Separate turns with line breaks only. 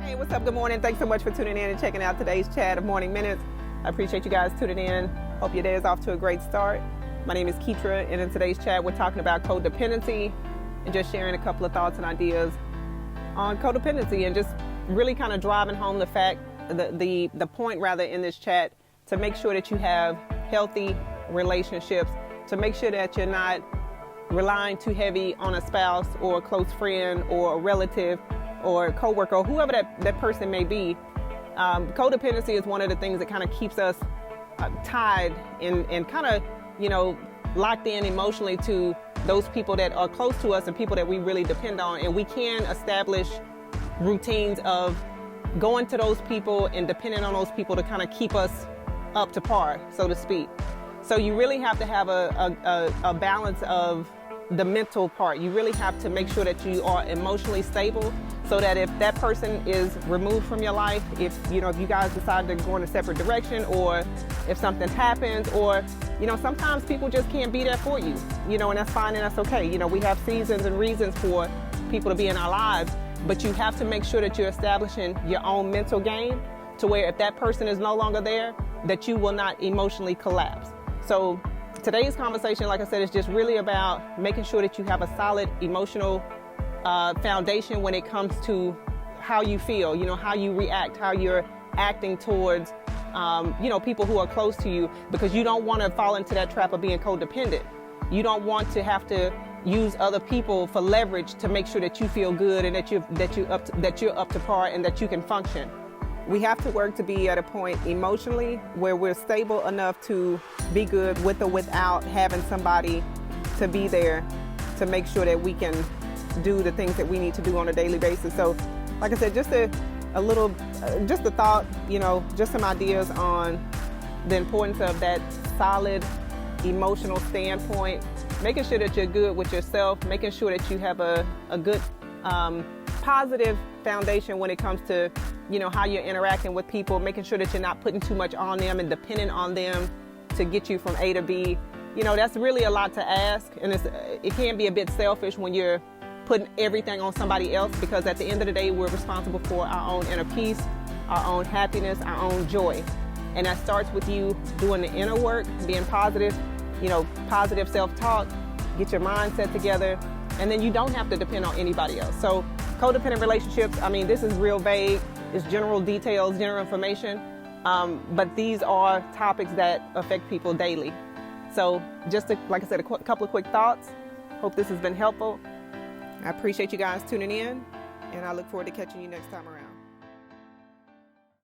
Hey, what's up? Good morning. Thanks so much for tuning in and checking out today's chat of Morning Minutes. I appreciate you guys tuning in. Hope your day is off to a great start. My name is Keetria, and in today's chat, we're talking about codependency and just sharing a couple of thoughts and ideas on codependency and just really kind of driving home the fact, the point rather in this chat, to make sure that you have healthy relationships, to make sure that you're not relying too heavy on a spouse or a close friend or a relative or a coworker or whoever that person may be. Codependency is one of the things that kind of keeps us tied and kind of, locked in emotionally to those people that are close to us and people that we really depend on. And we can establish routines of going to those people and depending on those people to kind of keep us up to par, so to speak. So you really have to have a balance of the mental part. You really have to make sure that you are emotionally stable so that if that person is removed from your life, if you guys decide to go in a separate direction, or if something happens, or sometimes people just can't be there for you, and that's fine and that's okay. We have seasons and reasons for people to be in our lives, but you have to make sure that you're establishing your own mental game to where if that person is no longer there, that you will not emotionally collapse. So today's conversation, like I said, is just really about making sure that you have a solid emotional foundation when it comes to how you feel, how you react, how you're acting towards, people who are close to you, because you don't want to fall into that trap of being codependent. You don't want to have to use other people for leverage to make sure that you feel good and that you're up to par and that you can function. We have to work to be at a point emotionally where we're stable enough to be good with or without having somebody to be there to make sure that we can do the things that we need to do on a daily basis. So, like I said, just a thought, just some ideas on the importance of that solid emotional standpoint, making sure that you're good with yourself, making sure that you have a good positive foundation when it comes to how you're interacting with people, making sure that you're not putting too much on them and depending on them to get you from A to B. That's really a lot to ask, and it can be a bit selfish when you're putting everything on somebody else, because at the end of the day, we're responsible for our own inner peace, our own happiness, our own joy. And that starts with you doing the inner work, being positive, positive self-talk, get your mindset together, and then you don't have to depend on anybody else. So codependent relationships, this is real vague. It's general details, general information, but these are topics that affect people daily. So just like I said, a couple of quick thoughts. Hope this has been helpful. I appreciate you guys tuning in, and I look forward to catching you next time around.